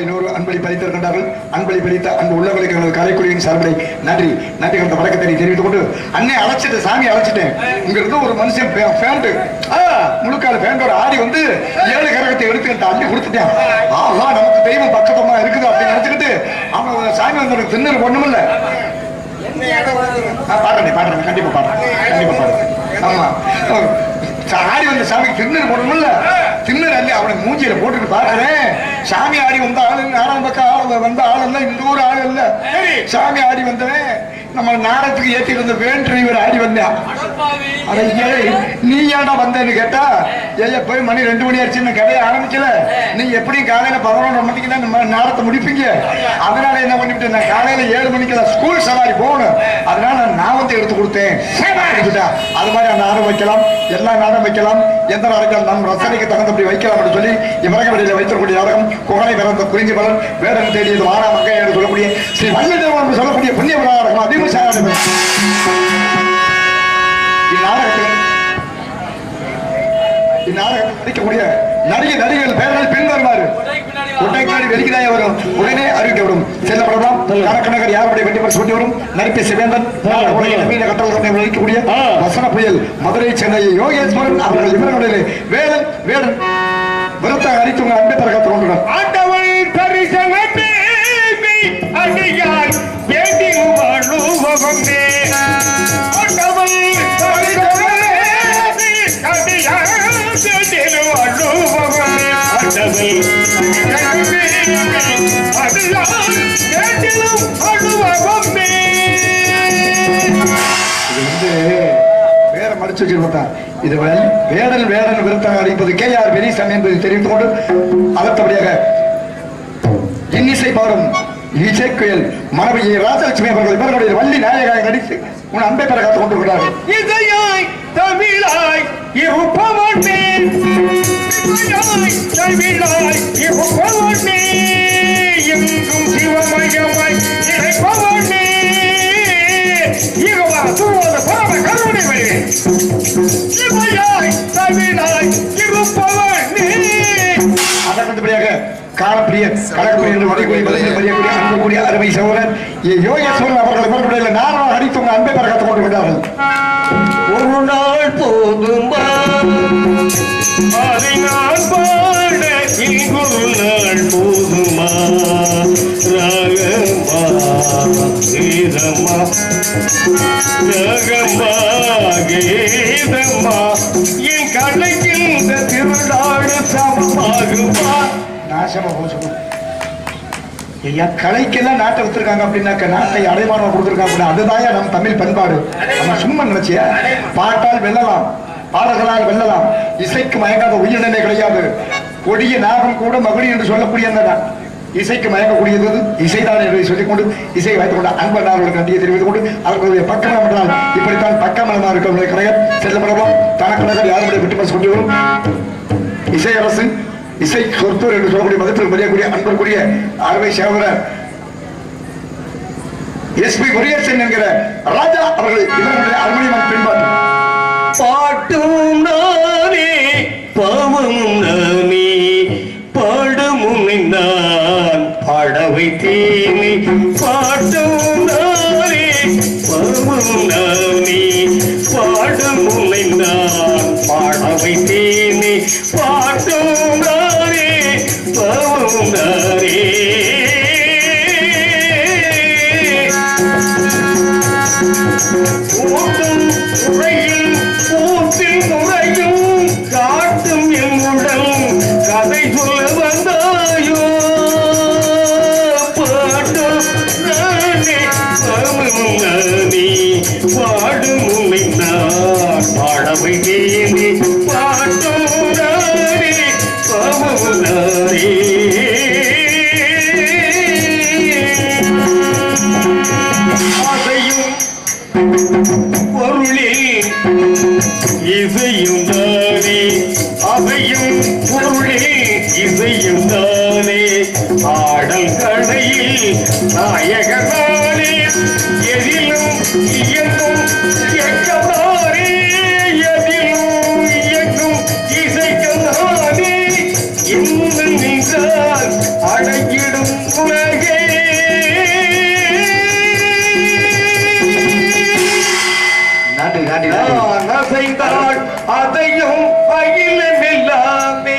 இன்னொரு அன்பளி பதித்திருக்கின்றார்கள். அன்பளி படித்த அந்த உள்ளவர்களுக்கு கலைக்குழுவின் சார்பில் நன்றி நன்றி கண்ட வழக்கத்தை தெரிவித்துக் கொண்டு அன்னை அழைச்சிட்டு சாமி அழைச்சிட்டேன். இங்க இருந்து ஒரு மனுஷன் பேண்ட் முழுக்கால பேண்டோட ஆடி வந்து 7 கரகத்தை எடுத்துக்கிட்டு அள்ளி கொடுத்துட்டேன். ஆஹா நமக்கு தெய்வம் பக்கத்தமா இருக்குது அப்படின்னு நினைச்சுக்கிட்டு அவன் சாமி வந்து திண்ணல் ஒண்ணும் இல்ல பாடுறேன் கண்டிப்பா பாடுறேன். ஆமா ஆடி வந்த சாமிக்கு திருநெல் போடணும்ல திருநெல் அள்ளி அவனை மூஞ்சியில போட்டுட்டு பாக்குறேன். சாமி ஆடி வந்த ஆளு 4ஆம் பக்கம் ஆள் வந்த ஆள் இல்ல இந்த ஊர் ஆள் இல்ல. சாமி ஆடி வந்தவன் நம்ம நாடத்துக்கு ஏற்றி வந்த வேன் டிரைவர் ஆடி வந்தான். நீ ஏன்டா வந்தேன்னு கேட்டா ஏயா போய் மணி 2 மணி ஆச்சு கதையை ஆரம்பிக்கல. நீ எப்படி காலையில 11 மணிக்கு தான் நம்ம நாடத்தை முடிப்பீங்க. அதனால என்ன பண்ணிவிட்டேன் நான் காலையில 7 மணிக்கு தான் ஸ்கூல் சவாரி போகணும். அதனால நான் வந்து எடுத்து கொடுத்தேன். அது மாதிரி அந்த நாடம் வைக்கலாம் எல்லா நாடம் வைக்கலாம் எந்த நாடகம் நம் ரசனைக்கு தகுந்தபடி வைக்கலாம் அப்படின்னு சொல்லி இவரகவடியில் வைத்திருக்கக்கூடிய நாடகம் குகனை பிறந்த குறிஞ்சி பலன் வேடன் தேடியது வாரா மக்கள் என்று சொல்லக்கூடிய ஸ்ரீ வல்லிதேவன் சொல்லக்கூடிய புண்ணிய நாடகம் அதிகம் இந்நாடகத்தில் நடிக்கக்கூடிய நடிகைகள் பெயர்கள் பின்வருமாறு கொட்டைக்காடி வெளிக்கிறாய் வரும் உடனே அறிவிக்கப்படும். செல்லப்படலாம் கணக்கணக்கர் யாருடைய வெற்றி சொல்லி வரும். நடிப்பை சிவேந்தன் நவீன கட்டளை வகிக்கக்கூடிய வசன புயல் மதுரை சென்னை யோகேஸ்வரன் அவர்கள் இவர்களுடைய வேடன் விருத்த அரித்துங்க அன்பை தரகத்து கொண்டுடன் ஆண்டவன் தரிசனமே அடியார் வேண்டி வாழுவமே ஆண்டவன் தரிசனமே அடியார் வேண்டி வாழுவமே ஆண்டவன் வேற மடிச்சு வச்சிருப்பா. இது வேடன் விருத்தம் அளிப்பது KR பெரியசாமி என்பதை தெரிவித்துக் கொண்டு அதற்கபடியாக இன்னிசை பாடும் இசைக்குயல் மனைவியை ராஜலட்சுமி அவர்கள் இவர்களுடைய வள்ளி நாயகாக நடித்து உன் அன்பை பெற காத்துக் கொண்டிருக்கிறார்கள். இசையாய் தமிழாய் இருப்பவனே தமிழாய் இருப்பவனே எங்கும் சிவமயமாய் இறைப்பவனே ஈகவா தூவோத பரம கருணை வழி இசையாய் தமிழாய் இருப்பவனே. அதற்கடுத்தபடியாக காலப்பிரிய கலக்குரிய என்று வரைக்கூடிய அன்புக்கூடிய அருமை சகோதரர் யோகேஸ்வரன் அவர்கள் இவர்களுடைய நாராக அடித்து உங்கள் அன்பை பெற காத்துக் கொண்டிருக்கிறார்கள். ஒரு நாள் போதுமா அதை நான் பாட ஒரு நாள் போதுமா ராகமா கீதமா ராகமா கீதமா என் கலைக்கின்ற திருநாடு சமமாகுமா. நாசமா போச்சு ஐயா கலைக்கெல்லாம் நாட்டை வித்துருக்காங்க அப்படின்னாக்க நாட்டை அடைமானம் கொடுத்துருக்காங்க அப்படின்னா அதுதான் நம்ம தமிழ் பண்பாடு. நம்ம சும்மா நினைச்சிய பாட்டால் வெல்லலாம் பாடல்களால் வெல்லலாம். இசைக்கு மயங்காத உயிரினமே கிடையாது. கொடிய நாகம் கூட மகுடி என்று சொல்லக்கூடிய அந்த இசைக்கு மயங்கக்கூடியது இசைதான் என்று சொல்லிக்கொண்டு இசையை வைத்துக் கொண்டு அன்பர்களுக்கு நன்றியை தெரிவித்துக் கொண்டு அவர்களுடைய பக்கமலம் என்றால் இப்படித்தான் பக்கமலமா இருக்கிறவர்களை கிடையாது செல்லப்படலாம் தனக்கணக்காக யாருடைய விட்டு சொல்லி வரும் இசையரசு இசை சொற்பூர் என்று சொல்லக்கூடிய மதத்தில் மரியாதைக்குரிய அன்பர்களுடைய அறுவை சகோதரர் SP முருகேசன் என்கிற ராஜா அவர்கள் இவர்களுடைய அருமணியமான பின்பாட்டு பாட்டும் நானே பாவமும் நானே பாடமும் நான் பாட வைத்தேனே பாட்டும் நானே பாவமும் நானே பாடமும் நான் பாட வைத்தேனே ஊட்டும் உரையில் ஊற்றில் உரையும் காட்டும் என் உடல் கதை சொல்ல வந்தாயோ பாட்டும் நானே பாடும் நானே பாடும் உன்னை நான் பாடவை தேனே பாட்டும் நானே பாவம் நானே பொருளில் இசையும் தானே அவையும் பொருளில் இசையும் தானே ஆடல் கடையில் நாயகனானே எதிலும் இயங்கும் இயக்கமானே எதிலும் இயங்கும் இசைக்கமானே என்ன நின்றால் அடங்கிடும் உலகே நசைந்தாள் அதையும் அகிலமில்லாமே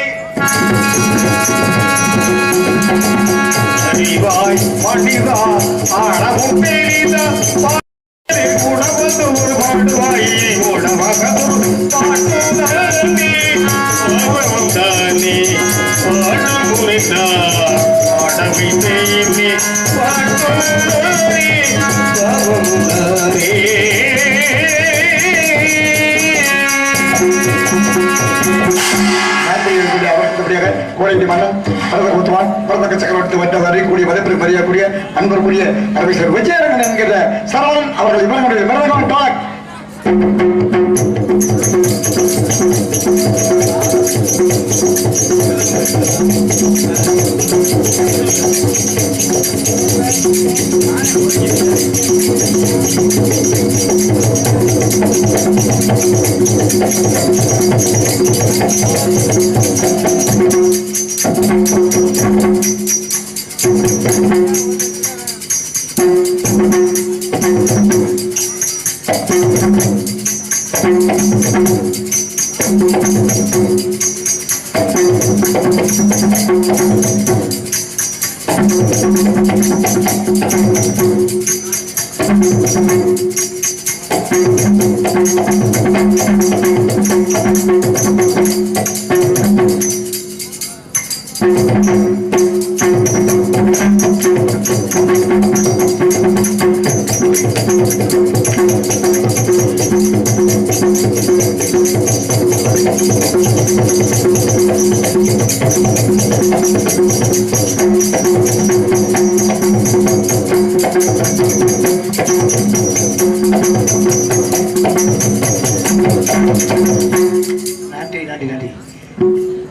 அறிவாய் மனிதா அழகும் பெரிதா உணவந்து ஒரு பாடுவாய் உணவாக பாட்டுதானே தானே பாடும் முறைதா பாடவை தேனே பாட்டுதானே பாவமுதானே கோழைக்கு மன்னன் பரத குத்துவான் பரதக்க சக்கரவர்த்தி வந்தவரை கூடிய மதிப்பிற்கு மரியாதைக்குரிய அன்பருக்குரிய அரபிசர் விஜயரங்கன் என்கிற சரவணன் அவர்கள் இவர்களுடைய மிருதகம் டாக்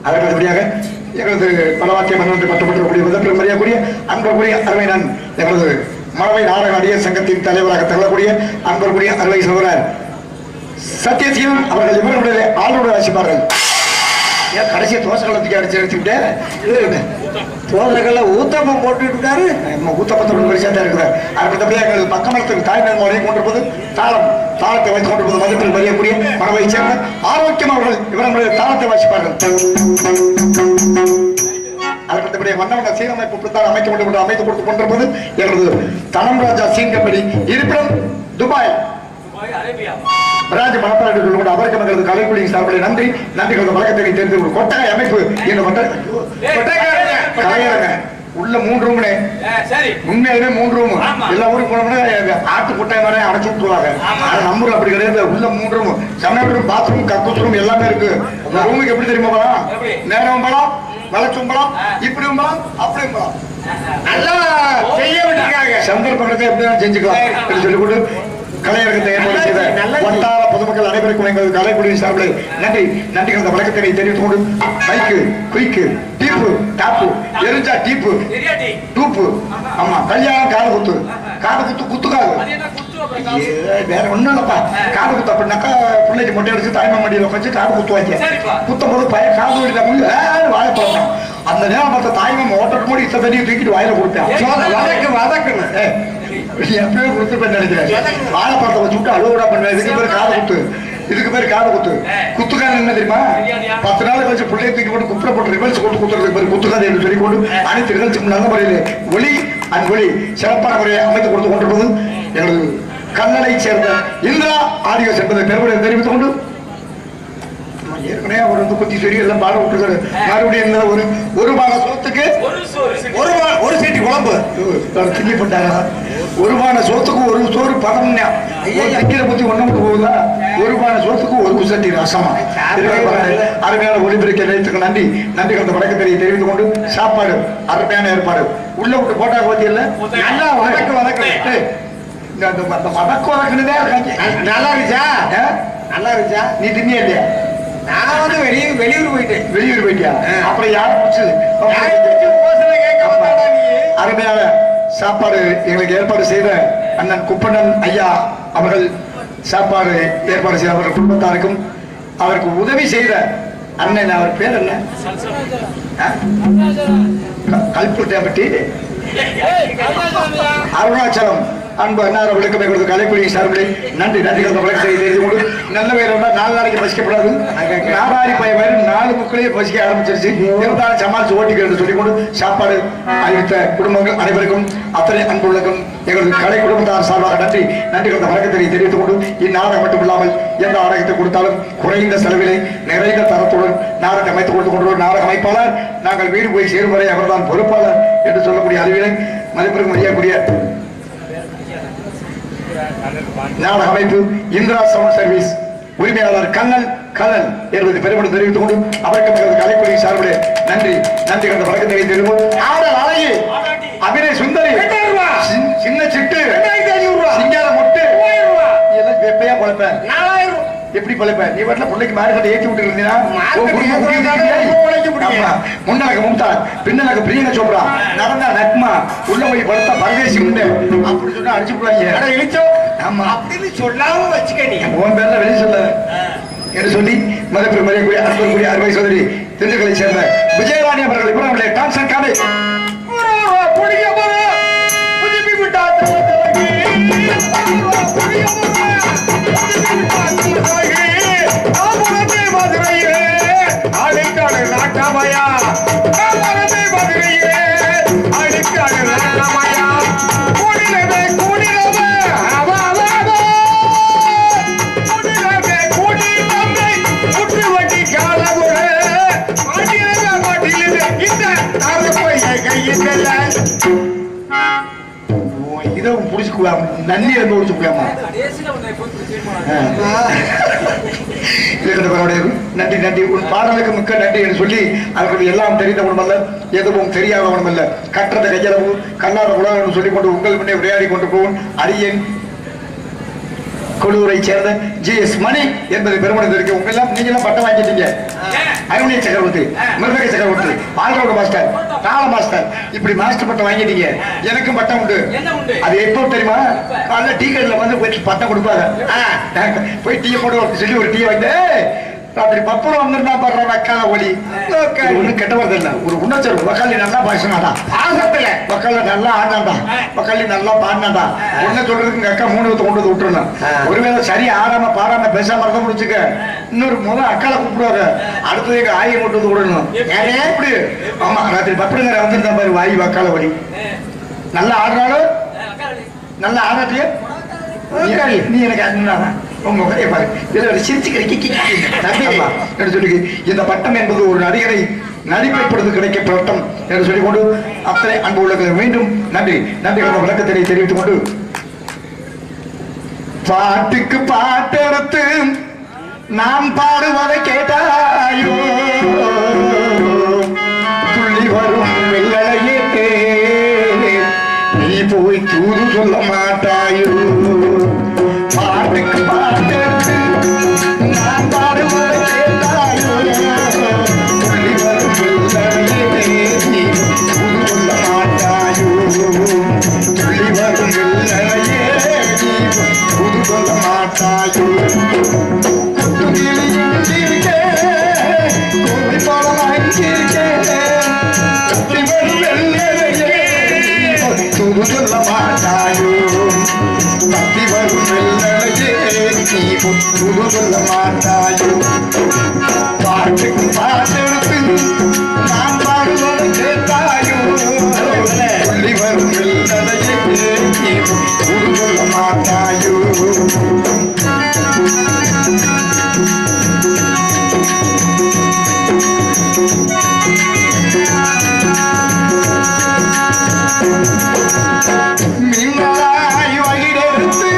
அதற்கடுத்தபடியாக எங்களது பலவாக்கிய மன்னன் கட்டுப்பட்டக்கூடிய முதல் மரியாதைக்குரிய அன்புக்குரிய அருமை நான் எங்களது மழவை நாடக அடியர் சங்கத்தின் தலைவராக திகழக்கூடிய அன்புக்குரிய அருமை சகோதரர் சத்யசீலன் அவர்கள் இவர்களுடைய ஆளுநர் ஆசிப்பார்கள். ஏன் கடைசியை தோசைகளத்துக்கு அடிச்சு எடுத்துக்கிட்டேன் தோசைகள்ல ஊத்தப்பம் போட்டுட்டு இருக்காரு. ஊத்தப்பத்தோட பெருசா தான் இருக்கிறார். அதுக்கடுத்தபடியாக எங்கள் பக்கமலத்துக்கு தாய்மேல் முறையை கொண்டிருப்பது தாளத்தை வைத்துக் கொண்டிருப்பது மதிப்பில் மறியக்கூடிய மரபை சேர்ந்த ஆரோக்கியம் அவர்கள் இவர்களுடைய தாளத்தை வாசிப்பார்கள். அதற்கடுத்தபடியாக மன்னவன சீரமைப்பு புத்தால் அமைக்க வேண்டும் என்று அமைத்துக் கொடுத்துக் கொண்டிருப்பது எனது தனம்ராஜா சீன் கம்பெனி இருப்பிடம் துபாய் ராஜ மனப்பாடு அவருக்கு மகளது கலைக்குழு சார்பில் நன்றி நன்றிகளது வழக்கத்தை தெரிந்து கொட்டகை அமைப்பு கலையரங்க உள்ள 3 ரூம்னே உண்மையாலுமே 3 ரூம் எல்லா ஊருக்கு போனோம்னா ஆட்டு கொட்டாய் மாதிரி அடைச்சு விட்டுருவாங்க. ஆனா நம்ம அப்படி கிடையாது. உள்ள 3 ரூம் சமையல் பாத்ரூம் கக்கூஸ் ரூம் எல்லாமே இருக்கு. ரூமுக்கு எப்படி தெரியுமா நேரம் பலம் வளச்சும்பலம் இப்படியும் பலம் அப்படியும் பலம் நல்லா செய்ய விட்டுருக்காங்க. சந்தர்ப்பத்தை எப்படி செஞ்சுக்கலாம் சொல்லி கொண்டு கலையரங்கத்தை ஏற்பாடு செய்த வட்டார பொதுமக்கள் அனைவருக்கும் எங்கள் கலைக்குழுவின் சார்பில் நன்றி நன்றிகள் வழக்கத்தினை தெரிவித்துக் கொண்டு பைக்கு குயிக்கு டீப்பு டாப்பு எரிஞ்சா டீப்பு டூப்பு ஆமா கல்யாணம் காது குத்து குத்துக்காது வேற ஒண்ணும் இல்லப்பா. காது குத்து அப்படின்னாக்கா பிள்ளைக்கு மொட்டை அடிச்சு தாய்மா மண்டியில் வச்சு காது குத்துவாங்க. குத்தும் போது பையன் காது வழியில வாழைப்பழம் அந்த நேரம் பார்த்த தாய்மா ஓட்டர் மூடி இத்த தண்ணியை தூக்கிட்டு வாயில கொடுத்தேன் வதக்குன்னு எப்பவே கொடுத்துருப்பேன் நினைக்கிறேன். வாழைப்பழத்தை வச்சு விட்டு அழுவடா பண்ணுவேன். இதுக்கு பேர் காது குத்து. இதுக்கு பேர் காது குத்து. குத்துக்காது என்ன தெரியுமா? 10 நாள் கழிச்சு பிள்ளையை தூக்கி போட்டு குப்பரை போட்டு ரிவல்ஸ் கொண்டு குத்துறதுக்கு பேர் குத்துக்காது என்று சொல்லி கொண்டு அனைத்து நிகழ்ச்சிக்கும் நல்ல முறையில் ஒளி சிறப்பான முறையை அமைத்து கொடுத்து கொண்டிருப்பது எனது கண்ணனை சேர்ந்த இந்திரா ஆடியோஸ் என்பதை பெருமையை தெரிவித்துக் கொண்டு ஏற்கனவே அவர் வந்து குத்தி சொல்லி எல்லாம் பாட விட்டுருக்காரு. மறுபடியும் என்ன ஒரு பான சோத்துக்கு ஒரு சீட்டி குழம்பு திங்கி போட்டாங்க. ஒரு பான சோத்துக்கு ஒரு சோறு பதம் திக்கிற பத்தி ஒண்ணு மட்டும் போகுதா? ஒரு பான சோத்துக்கு ஒரு குசட்டி ரசமா. அருமையான ஒளிபெருக்க நிலையத்துக்கு நன்றி கலந்த வணக்கத்தை தெரிவித்துக் கொண்டு சாப்பாடு அருமையான ஏற்பாடு உள்ள விட்டு போட்டா பத்தி இல்ல நல்லா வதக்கு வதக்குனதே நல்லா இருந்துச்சா? நல்லா இருந்துச்சா? நீ தின்னியா இல்லையா? நான் வந்து வெளியூர் போயிட்டியா? அப்புறம் யாரும் அருமையான சாப்பாடு எங்களுக்கு ஏற்பாடு செய்த அண்ணன் குப்பண்ணன் ஐயா அவர்கள் சாப்பாடு ஏற்பாடு செய்த அவர்கள் குடும்பத்தாருக்கும் அவருக்கு உதவி செய்த அண்ணன் அவர் பேர் என்ன? கல்புட்டேம்பட்டி அருணாச்சலம் அன்பு அண்ணார் அவர்களுக்கு எங்களது கலைக்குழி சார்பில் நன்றி வணக்கத்தை தெரிந்து கொண்டு நல்ல வேறு 4 நாளைக்கு பசிக்கப்படாது. நாராயணி பையன் வேறு 4 முக்களையே பசிக்க ஆரம்பிச்சிருச்சு. இருந்தாலும் சமாளிச்சு ஓட்டிக்கிறது சொல்லிக் கொண்டு சாப்பாடு அறிவித்த குடும்பங்கள் அனைவருக்கும் அத்தனை அன்புள்ளக்கும் எங்களது கலை குடும்பத்தார் சார்பாக நன்றி கலந்த வணக்கத்தை தெரிவித்துக் கொண்டு இந்நாடகம் மட்டுமில்லாமல் எந்த நாடகத்தை கொடுத்தாலும் குறைந்த செலவிலே நிறைந்த தரத்துடன் நாடகம் அமைத்துக் கொடுத்துக் கொண்டு நாடக அமைப்பாளர் நாங்கள் வீடு போய் சேரும் வரை அவர்தான் பொறுப்பாளர் என்று சொல்லக்கூடிய அறிவிலை மதிப்பிற்கும் அறியக்கூடிய நாடக அமைப்பு இந்திரா சவுண்ட் சர்வீஸ் உரிமையாளர் கண்ணன் என்பதை பெருமையை தெரிவித்துக் கொண்டு அவருக்கு கலைக்குழி சார்பில் நன்றி கலந்த வணக்கத்தை தெரிவித்துக் ஆடல் அழகி அபிநய சுந்தரி சின்ன சிட்டு சிங்கார மொட்டு எப்பயா பழப்பேன் 4000 எப்படி பழப்ப? நீ வீட்டுல பிள்ளைக்கு மார்க்கெட்டை ஏற்றி விட்டு இருந்தீங்கன்னா முன்னலக மும்தா பின்னலக பிரியங்க சோப்ரா நடந்தா நக்மா உள்ள போய் படுத்தா பரதேசி உண்டு அப்படி சொன்னா அடிச்சு போடுவாங்க. ஆமா அப்படின்னு சொல்லாம வச்சுக்க உன் பேர்ல வெளியே சொல்ல என்று சொல்லி மதிப்பு மரியாதை அன்புக்குரிய அருமை சோதரி திண்டுக்கலை சேர்ந்த விஜயவாணி அவர்கள் இப்போ நம்முடைய டான்சன் காலை நன்னி இருந்து ஒழிச்சுக்கலாமா? நன்றி உன் பாடலுக்கு மிக்க நன்றி என்று சொல்லி அவர்கள் எல்லாம் தெரிந்தவனும் அல்ல எதுவும் தெரியாதவனும் அல்ல கற்றத கையளவு கல்லாத உலகம் சொல்லிக் கொண்டு உங்கள் முன்னே விளையாடி கொண்டு போகும் அரியன் கொடூரை சேர்ந்த ஜி.எஸ். மணி என்பதை பெருமனை தெரிவிக்க உங்க எல்லாம் நீங்க எல்லாம் பட்டம் வாங்கிட்டீங்க. அருணிய சக்கரவர்த்தி, மிருதக சக்கரவர்த்தி, ஆல்ரவுண்ட் மாஸ்டர், தாள மாஸ்டர், இப்படி மாஸ்டர் பட்டம் வாங்கிட்டீங்க. எனக்கும் பட்டம் உண்டு. அது எப்போ தெரியுமா? காலைல டீ கடையில வந்து போய் பட்டம் கொடுப்பாங்க. போய் டீ போட்டு சொல்லி ஒரு டீ வாங்கி ராத்திரி பப்பரம் வந்திருந்தா பாடுற வக்கால ஒளி ஒன்னும் கெட்டவர்கள் இல்ல. ஒரு உணர்ச்சி வக்காலி நல்லா பாசினாடா பாசத்துல வக்கால நல்லா ஆடினாடா வக்காலி நல்லா பாடினாடா ஒன்ன சொல்றதுக்கு அக்கா 3 கொண்டு வந்து விட்டுருந்தோம். ஒருவேளை சரி ஆடாம பாடாம பேசாம இருந்தா முடிச்சுக்க இன்னொரு முதல் அக்கால கூப்பிடுவாங்க. அடுத்தது எங்க ஆயை கொண்டு வந்து விடணும். எப்படி? ஆமா ராத்திரி பப்பரங்கிற வந்திருந்தா பாரு வாயு வக்கால ஒளி நல்லா ஆடுறாலும் நல்லா ஆடாட்டிய நீ எனக்கு அண்ணா உங்க முகத்தை பாரு இதுல சிரிச்சு கிடைக்க சொல்லி இந்த பட்டம் என்பது ஒரு நடிகரை நடிப்பைப்படுத்து கிடைக்க பட்டம் என்று சொல்லிக் கொண்டு அத்தனை அன்பு உள்ளது மீண்டும் நன்றி விளக்கத்தினை தெரிவித்துக் கொண்டு பாட்டுக்கு பாட்டெடுத்து நாம் பாடுவதை கேட்டாயோ துள்ளி வரும் வெள்ளலையே நீ போய் தூது சொல்ல மாட்டாயோ பாட்டுக்கு பாட்டெடுத்து நான் பாடுவதை கேட்டாயோ துள்ளி வரும் வெள்ளலையே நீ தூது சொல்ல மாட்டாயோ துள்ளி வரும் வெள்ளலையே நீ தூது சொல்ல மாட்டாயோ சொல்ல மாட்டாயோ பக்தி வரும் வெள்ளலையே நீ புது சொல்ல மாட்டாயோ பாட்டுக்கு பாட்டெடுத்து நான் பாடுவதை கேட்டாயோ சொல்லி வரும் வெள்ளலையே சொல்ல மாட்டாயோ மின்னலாய் வகிடெடுத்து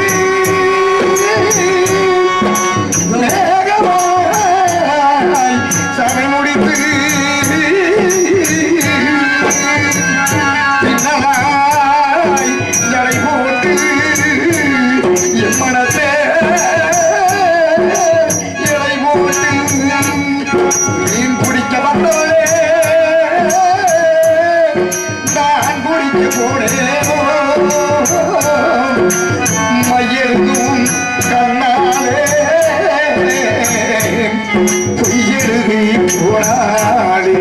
மேகமாய் சமை முடித்து பின்னலாய் ஜடை போட்டு என் மனத்தே இலை போட்டு மீன் பிடிக்க வந்தவளே நான் குடிக்க போனேனோ மையெழுதும் கண்ணாலே பொய்யெழுதி போனாலே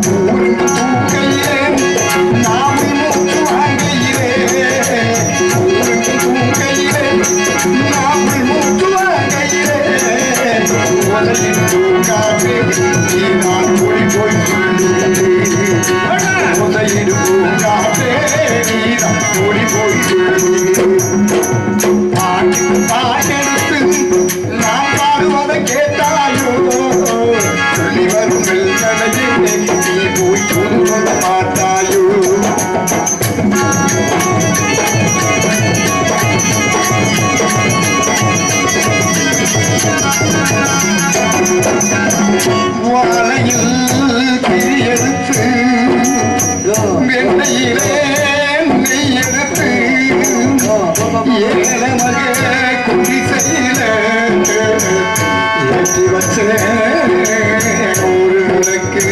தூக்கையிலே நாமி மூச்சு வாங்கையிலே தூக்கையிலே நாமி மூச்சு வாங்கையிலே முதலில் தூக்காதே நீ நான் ஓடி போய் முதலில் தூக்காதே நீ நான் ஓடி போய் பாட்டெடுத்து நான் பாடுவதை கேட்டாயோ சொல்லி வரும் வெள்ளடையே நீ போய் சொல்ல மாட்டாயோ வாழையில் கிரியெடுத்து வெண்ணையிலே நெய் எடுத்து ஏழை மக குடிசையில ஏற்றி வச்சேன் ஒரு விளக்கு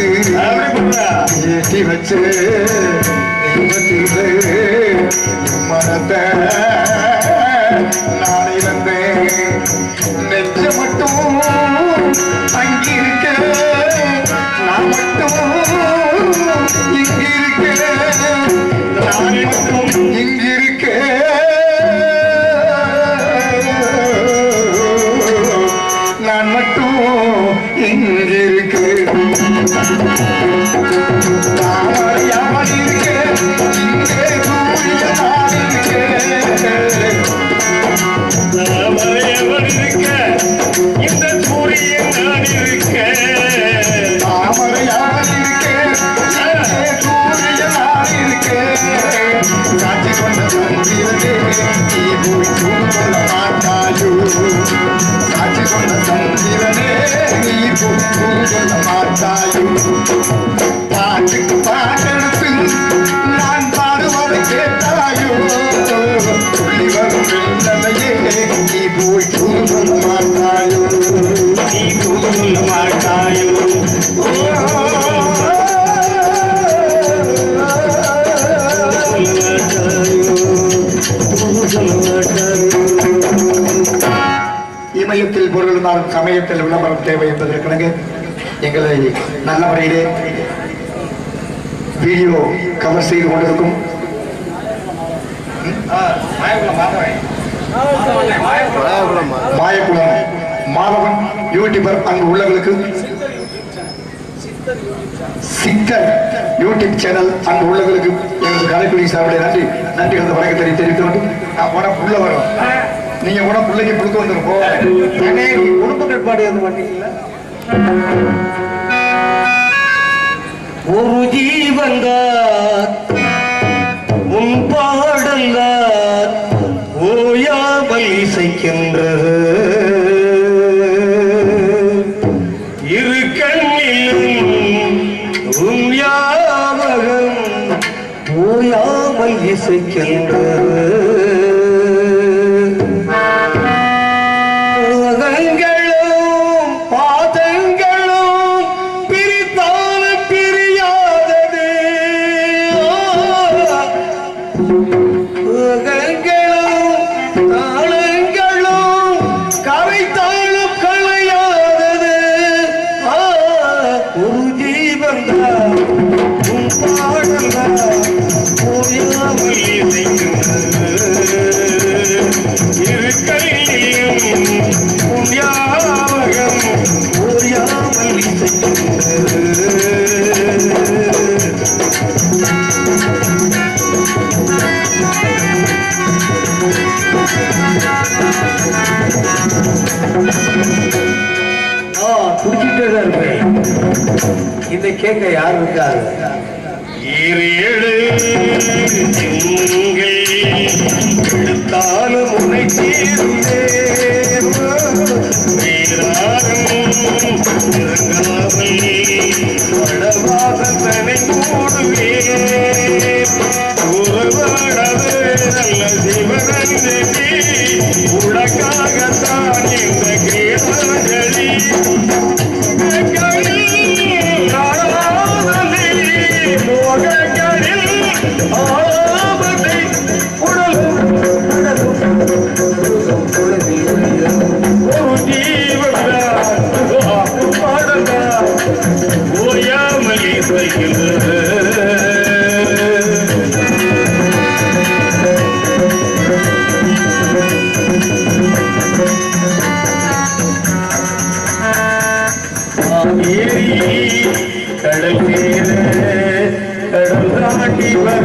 ஏற்றி வச்சு மனத்தை நாளை வந்தேன் நெஞ்ச மட்டும் அங்கிருக்க நான் மட்டும் இங்கிருக்க நான் மட்டும் இங்கிருக்க நான் மட்டும் இங்கிருக்க தாமரையாமல் இருக்க இங்கே சூரியனால் இருக்க தாமரையவன் இருக்க இந்த சூரியன் நான் இருக்க தாமரையாமல் இருக்க இங்கே சூரியனால் இருக்க சாட்சி கொண்ட சந்திரனே நீ போய் சொல்ல மாட்டாயோ சாட்சி கொண்ட சந்திரனே நீ போய் சொல்ல மாட்டாயோ பாட்டுக்கு பாட்டெடுத்து நான் பாடுவதை கேட்டாயோ சொல்லி வரும் வெள்ளலையே நீ போய் சொல்ல மாட்டாயோ நீ சொல்ல மாட்டாயோ இமயத்தில் பொருள் இருந்தாலும் சமயத்தில் விளம்பரம் தேவை என்பதற்கிணங்க எங்களை நல்ல முறையிலே வீடியோ கவர் செய்து கொண்டிருக்கும் மாயக்குளம் மாதவன் யூடியூபர் அங்கு உள்ளவர்களுக்கு சித்தர் யூடியூப் சேனல் அங்கு உள்ளவர்களுக்கு எங்களுக்கு கலைக்குடி சார்பில் நன்றி நன்றி அந்த வணக்கத்தை தெரிவித்து கொண்டு நான் போன புள்ள வரும் நீங்க கூட பிள்ளைக்கு கொடுத்து வந்துருப்போம் குடும்பங்கள் பாடு வந்து மாட்டீங்களா ஒரு ஜீவன்தான் உன் பாடல்தான் ஓயாமல் இசைக்கின்றது இரு கண்ணிலும் உன் ஞாபகம் ஓயாமல் இசைக்கின்றது பாடல்கள் ஓயாமல் இசைக்கின்றது இந்த கேட்க யாரும் இருக்காது. ஈரேழு திங்கள் எடுத்தாலும் உன்னை சேருமே வீராரம் இறங்காமல் வடவாசனை மூடுவே உறவாடவே நல்ல சிவனந்தே உனக்காகத்தான் இந்த கீதாஞ்சலி கடல் தாண்டி வர